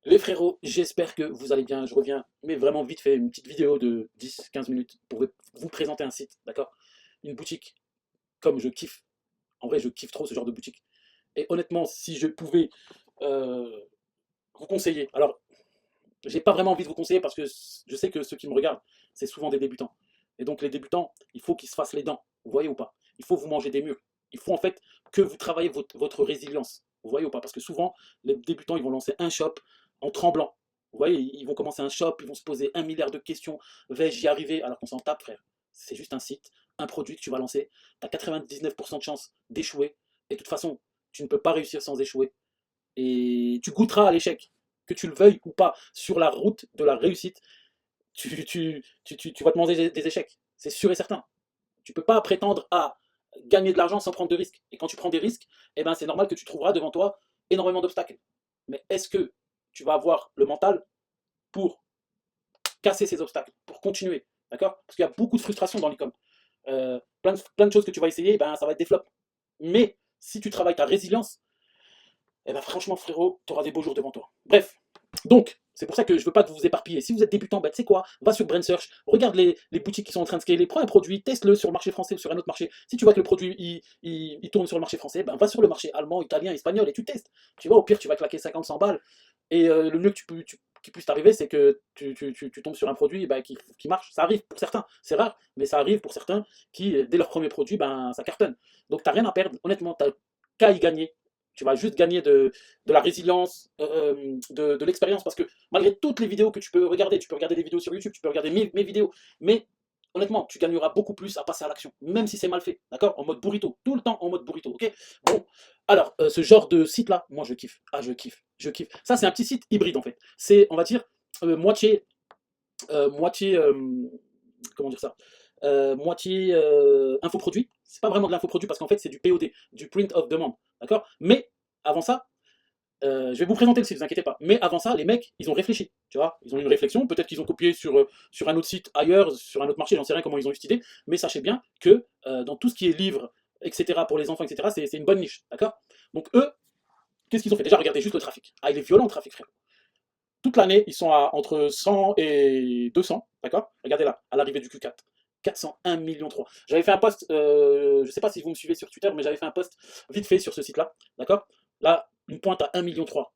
Les frérots, j'espère que vous allez bien. Je reviens, mais vraiment vite fait, une petite vidéo de 10-15 minutes pour vous présenter un site, d'accord? Une boutique, comme je kiffe. En vrai, je kiffe trop ce genre de boutique. Et honnêtement, si je pouvais euh, vous conseiller, alors, j'ai pas vraiment envie de vous conseiller parce que je sais que ceux qui me regardent, c'est souvent des débutants. Et donc, les débutants, il faut qu'ils se fassent les dents. Vous voyez ou pas? Il faut vous manger des murs. Il faut en fait que vous travaillez votre résilience. Vous voyez ou pas? Parce que souvent, les débutants, ils vont lancer un shop en tremblant. Vous voyez, ils vont commencer un shop, ils vont se poser 1 milliard de questions. Vais-je y arriver? Alors qu'on s'en tape, frère. C'est juste un site, un produit que tu vas lancer. Tu as 99% de chances d'échouer. Et de toute façon, tu ne peux pas réussir sans échouer. Et tu goûteras à l'échec, que tu le veuilles ou pas. Sur la route de la réussite, tu vas te manger des échecs. C'est sûr et certain. Tu ne peux pas prétendre à gagner de l'argent sans prendre de risques. Et quand tu prends des risques, eh ben, c'est normal que tu trouveras devant toi énormément d'obstacles. Mais est-ce que tu vas avoir le mental pour casser ces obstacles, pour continuer? D'accord? Parce qu'il y a beaucoup de frustration dans l'e-com. Plein de choses que tu vas essayer, ben, ça va être des flops. Mais si tu travailles ta résilience, eh ben franchement, frérot, tu auras des beaux jours devant toi. Bref, donc, c'est pour ça que je veux pas que vous vous éparpillez. Si vous êtes débutant, ben, tu sais quoi, va sur Brand Search, regarde les boutiques qui sont en train de scaler, prends un produit, teste-le sur le marché français ou sur un autre marché. Si tu vois que le produit il tourne sur le marché français, ben, va sur le marché allemand, italien, espagnol et tu testes. Tu vois, au pire, tu vas claquer 50-100 balles. Et le mieux que qui puisse t'arriver, c'est que tu tombes sur un produit ben, qui marche. Ça arrive pour certains, c'est rare, mais ça arrive pour certains qui, dès leur premier produit, ben, ça cartonne. Donc, tu n'as rien à perdre. Honnêtement, tu qu'à y gagner. Tu vas juste gagner de la résilience, de l'expérience, parce que malgré toutes les vidéos que tu peux regarder des vidéos sur YouTube, tu peux regarder mes vidéos, mais honnêtement, tu gagneras beaucoup plus à passer à l'action, même si c'est mal fait, d'accord? En mode burrito, tout le temps en mode burrito, ok? Bon, alors, ce genre de site-là, moi je kiffe. Ah, je kiffe, je kiffe. Ça, c'est un petit site hybride en fait. C'est, on va dire, moitié, moitié, comment dire ça? Moitié infoproduit. C'est pas vraiment de l'infoproduit parce qu'en fait, c'est du POD, du print of demand, d'accord? Mais avant ça, je vais vous présenter le site, ne vous inquiétez pas. Mais avant ça, les mecs, ils ont réfléchi, tu vois. Ils ont eu une réflexion, peut-être qu'ils ont copié sur un autre site ailleurs, sur un autre marché, j'en sais rien comment ils ont eu cette idée, mais sachez bien que dans tout ce qui est livres, etc., pour les enfants, etc., c'est une bonne niche, d'accord? Donc eux, qu'est-ce qu'ils ont fait? Déjà, regardez juste le trafic. Ah, il est violent le trafic, frère. Toute l'année, ils sont à entre 100 et 200, d'accord? Regardez là, à l'arrivée du Q4. 401 millions 3. J'avais fait un post, je ne sais pas si vous me suivez sur Twitter, mais j'avais fait un post vite fait sur ce site-là, d'accord? Là, une pointe à 1 million 3.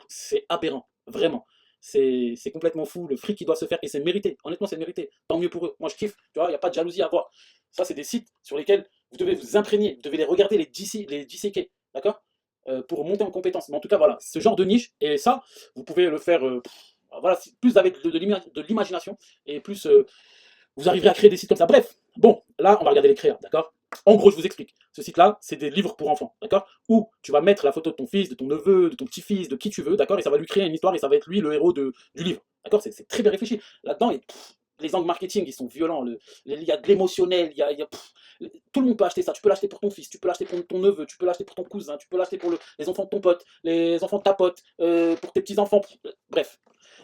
C'est aberrant, vraiment. C'est complètement fou, le fric qui doit se faire, et c'est mérité, honnêtement c'est mérité, tant mieux pour eux, moi je kiffe, tu vois, il n'y a pas de jalousie à avoir. Ça c'est des sites sur lesquels vous devez vous imprégner, vous devez les regarder, les disséquer, d'accord? Pour monter en compétence. Mais en tout cas voilà, ce genre de niche, et ça, vous pouvez le faire, voilà, plus avec de l'imagination, et plus vous arriverez à créer des sites comme ça. Bref, bon, là, on va regarder les créas, d'accord? En gros, je vous explique. Ce site-là, c'est des livres pour enfants, d'accord? Où tu vas mettre la photo de ton fils, de ton neveu, de ton petit-fils, de qui tu veux, d'accord? Et ça va lui créer une histoire et ça va être lui le héros du livre, d'accord? C'est très bien réfléchi. Là-dedans, les angles marketing, ils sont violents. Il y a de l'émotionnel, tout le monde peut acheter ça. Tu peux l'acheter pour ton fils, tu peux l'acheter pour ton neveu, tu peux l'acheter pour ton cousin, tu peux l'acheter pour les enfants de ton pote, les enfants de ta pote, pour tes petits-enfants, bref.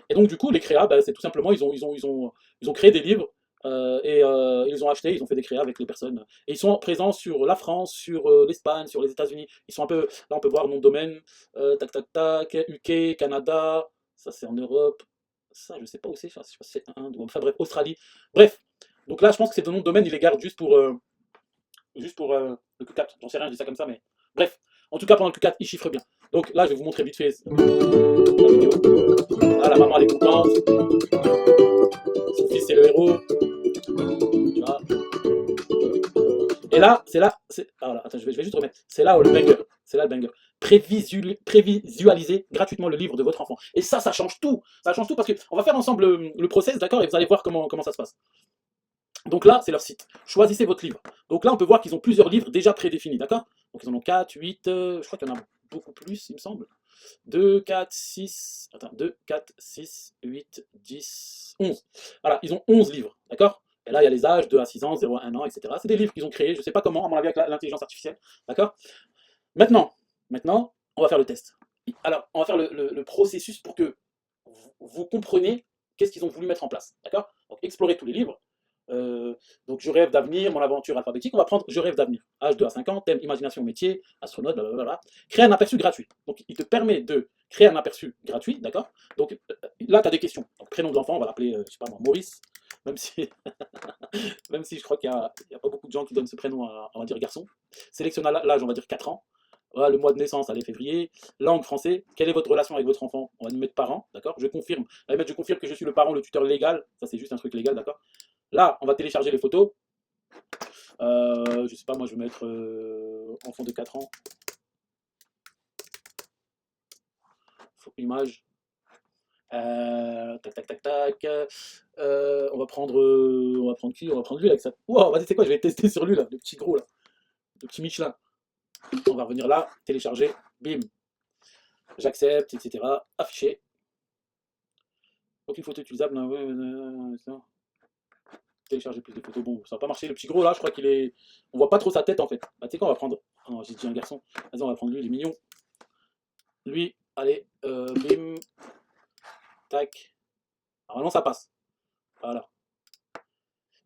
Et donc, du coup, les créas, bah, c'est tout simplement, ils ont créé des livres ils les ont achetés, ils ont fait des créas avec les personnes. Et ils sont présents sur la France, sur l'Espagne, sur les États-Unis. Ils sont un peu, là on peut voir nom de domaine, tac tac tac, UK, Canada, ça c'est en Europe, ça je sais pas où c'est, je sais pas si c'est Inde, enfin bref, Australie. Bref, donc là je pense que c'est le nom de domaine, ils les gardent juste pour le Q4. J'en sais rien, je dis ça comme ça, mais bref. En tout cas, pendant le Q4, ils chiffrent bien. Donc là, je vais vous montrer vite fait la vidéo. Ah, la maman, elle est contente. Son fils, c'est le héros. Tu vois. Et là, ah, voilà, attends, je vais juste remettre. C'est là où le banger. C'est là le banger. Prévisualiser gratuitement le livre de votre enfant. Et ça change tout. Ça change tout parce qu'on va faire ensemble le process, d'accord? Et vous allez voir comment ça se passe. Donc là, c'est leur site. Choisissez votre livre. Donc là, on peut voir qu'ils ont plusieurs livres déjà prédéfinis, d'accord? Donc ils en ont 4, 8, je crois qu'il y en a beaucoup plus, il me semble. 2, 4, 6, attends, 2, 4, 6, 8, 10, 11. Voilà, ils ont 11 livres, d'accord? Et là, il y a les âges, 2 à 6 ans, 0 à 1 an, etc. C'est des livres qu'ils ont créés, je ne sais pas comment, à mon avis, avec l'intelligence artificielle, d'accord? Maintenant, on va faire le test. Alors, on va faire le processus pour que vous compreniez qu'est-ce qu'ils ont voulu mettre en place, d'accord? Donc, explorez tous les livres, Donc je rêve d'avenir, mon aventure alphabétique. On va prendre je rêve d'avenir. Âge 2 à 5 ans, thème, imagination, métier, astronaute, blablabla. Créer un aperçu gratuit. Donc il te permet de créer un aperçu gratuit, d'accord. Donc là, tu as des questions. Donc prénom de l'enfant, on va l'appeler, je sais pas moi, Maurice. Même si, même si je crois qu'il y a pas beaucoup de gens qui donnent ce prénom à, on va dire, garçon. Sélectionne l'âge, on va dire 4 ans. Voilà, le mois de naissance, allez, février. Langue, français. Quelle est votre relation avec votre enfant? On va nous mettre parent, d'accord. Je confirme. On va mettre je confirme que je suis le parent, le tuteur légal. Ça, c'est juste un truc légal, d'accord. Là, on va télécharger les photos. Je sais pas, moi, je vais mettre enfant de 4 ans. Image. Tac, tac, tac, tac. On va prendre qui? On va prendre lui, là. Wow, vas-y, c'est quoi? Je vais tester sur lui, là. Le petit gros, là. Le petit Michelin. On va revenir là, télécharger. Bim. J'accepte, etc. Afficher. Aucune photo utilisable. Télécharger plus de photos. Bon, ça va pas marcher. Le petit gros là, je crois qu'il est. On voit pas trop sa tête en fait. Bah, tu sais quoi, on va prendre. Ah non, j'ai dit un garçon. Vas-y, on va prendre lui, il est mignon. Lui, allez, bim, tac. Normalement, ça passe. Voilà.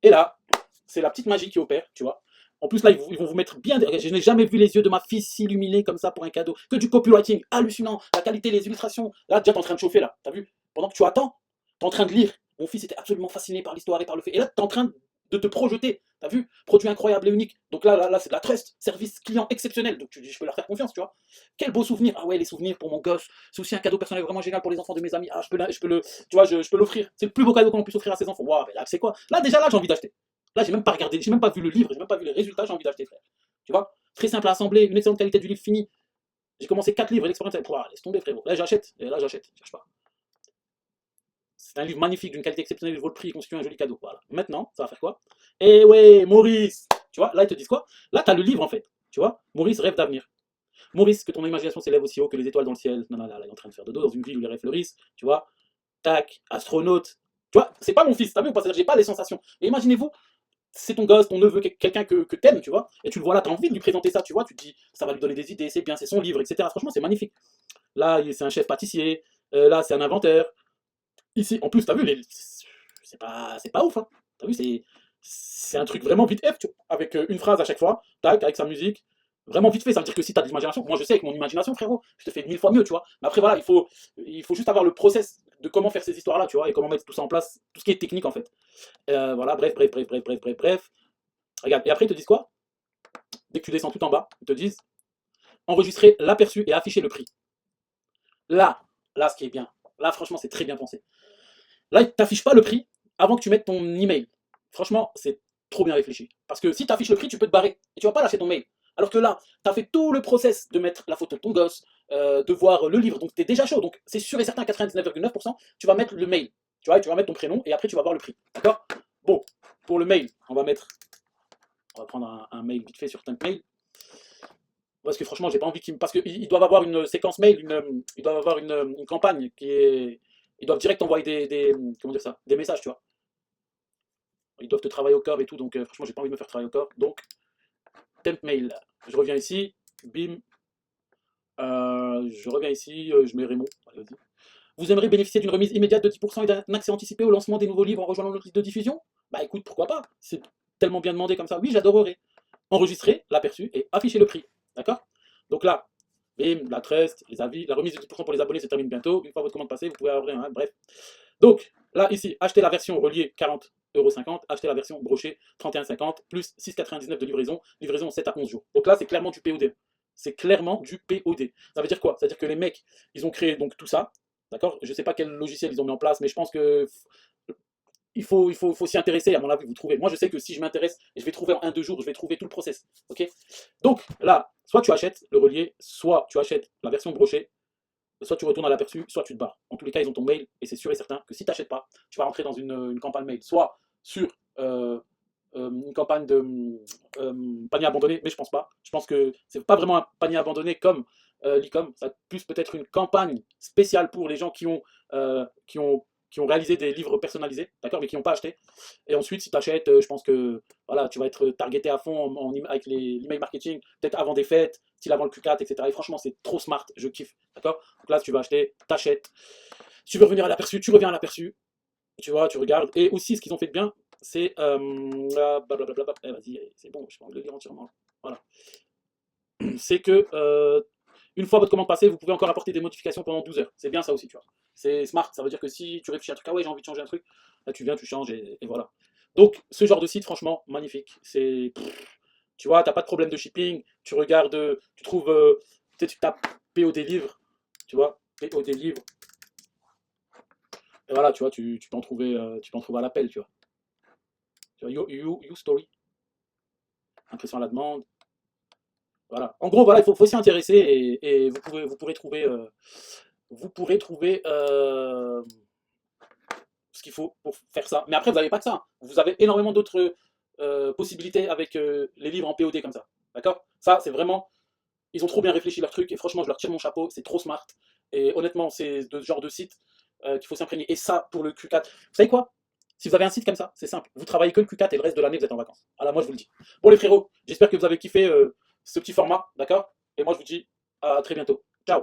Et là, c'est la petite magie qui opère, tu vois. En plus, là, ils vont vous mettre bien. Je n'ai jamais vu les yeux de ma fille s'illuminer comme ça pour un cadeau. Que du copywriting hallucinant. La qualité, les illustrations. Là, déjà, t'es en train de chauffer, là. T'as vu? Pendant que tu attends, t'es en train de lire. Mon fils était absolument fasciné par l'histoire et par le fait. Et là, t'es en train de te projeter. T'as vu? Produit incroyable et unique. Donc là, c'est de la trust. Service client exceptionnel. Donc tu dis, je peux leur faire confiance, tu vois. Quel beau souvenir. Ah ouais, les souvenirs pour mon gosse. C'est aussi un cadeau personnel vraiment génial pour les enfants de mes amis. Ah, je peux le, tu vois, je peux l'offrir. C'est le plus beau cadeau qu'on puisse offrir à ses enfants. Waouh, mais là, c'est quoi? Là, déjà, là, j'ai envie d'acheter. Là, j'ai même pas regardé, j'ai même pas vu le livre, j'ai même pas vu les résultats, j'ai envie d'acheter, frère. Tu vois? Très simple à assembler, une excellente qualité du livre fini. J'ai commencé 4 livres, l'expérience, laisse tomber, frérot. Là, j'achète, et là, j'achète, cherche pas. C'est un livre magnifique, d'une qualité exceptionnelle, il vaut le prix, il constitue un joli cadeau. Voilà. Maintenant, ça va faire quoi? Eh ouais, Maurice! Tu vois, là, ils te disent quoi? Là, t'as le livre, en fait. Tu vois? Maurice rêve d'avenir. Maurice, que ton imagination s'élève aussi haut que les étoiles dans le ciel. Non, non, là, il est en train de faire dodo dans une ville où les rêves fleurissent. Tu vois? Tac, astronaute. Tu vois? C'est pas mon fils, t'as vu ou pas? C'est-à-dire, j'ai pas les sensations. Et imaginez-vous, c'est ton gosse, ton neveu, quelqu'un que t'aimes, tu vois, et tu le vois là, t'as envie de lui présenter ça, tu vois, tu te dis, ça va lui donner des idées, c'est bien, c'est son livre, etc. Franchement, c'est magnifique. Là, c'est un chef pâtissier, là, c'est un inventeur. Ici, en plus, t'as vu, c'est pas ouf, hein. T'as vu, c'est un truc vraiment vite F, tu vois, avec une phrase à chaque fois, tac, avec sa musique. Vraiment vite fait, ça veut dire que si t'as de l'imagination, moi je sais avec mon imagination, frérot, je te fais 1000 fois mieux, tu vois. Mais après, voilà, il faut juste avoir le process de comment faire ces histoires-là, tu vois, et comment mettre tout ça en place, tout ce qui est technique en fait. Voilà, bref. Regarde, et après ils te disent quoi? Dès que tu descends tout en bas, ils te disent enregistrer l'aperçu et afficher le prix. Là, là, ce qui est bien, là, franchement, c'est très bien pensé. Là, ils ne t'affichent pas le prix avant que tu mettes ton email. Franchement, c'est trop bien réfléchi. Parce que si tu affiches le prix, tu peux te barrer et tu vas pas lâcher ton mail. Alors que là, tu as fait tout le process de mettre la photo de ton gosse, de voir le livre, donc tu es déjà chaud. Donc c'est sûr et certain, 99,9%, tu vas mettre le mail. Tu vois, tu vas mettre ton prénom et après tu vas voir le prix. D'accord? Bon, pour le mail, on va prendre un mail vite fait sur Mail. Parce que franchement, j'ai pas envie qu'ils. Parce qu'ils doivent avoir une séquence mail, ils doivent avoir une campagne qui est. Ils doivent direct envoyer comment dire ça, des messages, tu vois. Ils doivent te travailler au corps et tout, donc franchement, j'ai pas envie de me faire travailler au corps. Donc, temp mail. Je reviens ici, bim. Je reviens ici, je mets Raymond. Allez, vas-y. Vous aimeriez bénéficier d'une remise immédiate de 10% et d'un accès anticipé au lancement des nouveaux livres en rejoignant notre liste de diffusion? Bah écoute, pourquoi pas? C'est tellement bien demandé comme ça. Oui, j'adorerais. Enregistrer l'aperçu et afficher le prix. D'accord? Donc là, bim, la trust, les avis, la remise de 10% pour les abonnés se termine bientôt. Une fois votre commande passée, vous pouvez avoir un. Bref. Donc, là, ici, acheter la version reliée 40,50 €, acheter la version brochée 31,50 plus 6,99 de livraison, livraison 7 à 11 jours. Donc là, c'est clairement du POD. C'est clairement du POD. Ça veut dire quoi? Ça veut dire que les mecs, ils ont créé donc tout ça. D'accord? Je ne sais pas quel logiciel ils ont mis en place, mais je pense que il faut s'y intéresser, à mon avis, vous trouvez. Moi, je sais que si je m'intéresse, je vais trouver en 1-2 jours, je vais trouver tout le process. Ok? Donc, là, soit tu achètes le relié, soit tu achètes la version brochée, soit tu retournes à l'aperçu, soit tu te barres. En tous les cas, ils ont ton mail, et c'est sûr et certain que si tu n'achètes pas, tu vas rentrer dans une campagne mail, soit sur une campagne de panier abandonné, mais je pense pas. Je pense que c'est pas vraiment un panier abandonné comme l'e-com, ça plus peut-être une campagne spéciale pour les gens euh, qui ont, qui ont réalisé des livres personnalisés, d'accord, mais qui n'ont pas acheté. Et ensuite, si tu achètes, je pense que voilà, tu vas être targeté à fond avec l'email marketing, peut-être avant des fêtes, style avant le Q4, etc. Et franchement, c'est trop smart, je kiffe, d'accord. Donc là, tu vas acheter, t'achètes. Si tu veux revenir à l'aperçu, tu reviens à l'aperçu, tu vois, tu regardes. Et aussi, ce qu'ils ont fait de bien, c'est blablabla. Vas-y, c'est bon, je peux le lire entièrement. Voilà. C'est que une fois votre commande passée, vous pouvez encore apporter des modifications pendant 12 heures. C'est bien ça aussi, tu vois. C'est smart, ça veut dire que si tu réfléchis à un truc, ah ouais, j'ai envie de changer un truc, là tu viens, tu changes et voilà. Donc, ce genre de site, franchement, magnifique. Tu vois, t'as pas de problème de shipping, tu regardes, tu trouves, tu sais, tu tapes POD livre, tu vois, POD livre, et voilà, tu vois, tu peux en trouver à l'appel, tu vois. Tu vois, you Story, impression à la demande, voilà. En gros, voilà, faut s'y intéresser et vous pourrez trouver ce qu'il faut pour faire ça. Mais après, vous n'avez pas que ça. Vous avez énormément d'autres possibilités avec les livres en POD comme ça. D'accord. Ça, c'est vraiment. Ils ont trop bien réfléchi leur truc et franchement, je leur tire mon chapeau. C'est trop smart. Et honnêtement, c'est de ce genre de site qu'il faut s'imprégner. Et ça, pour le Q4. Vous savez quoi? Si vous avez un site comme ça, c'est simple. Vous travaillez que le Q4 et le reste de l'année, vous êtes en vacances. Alors, moi, je vous le dis. Bon, les frérots, j'espère que vous avez kiffé ce petit format. D'accord. Et moi, je vous dis à très bientôt. Ciao.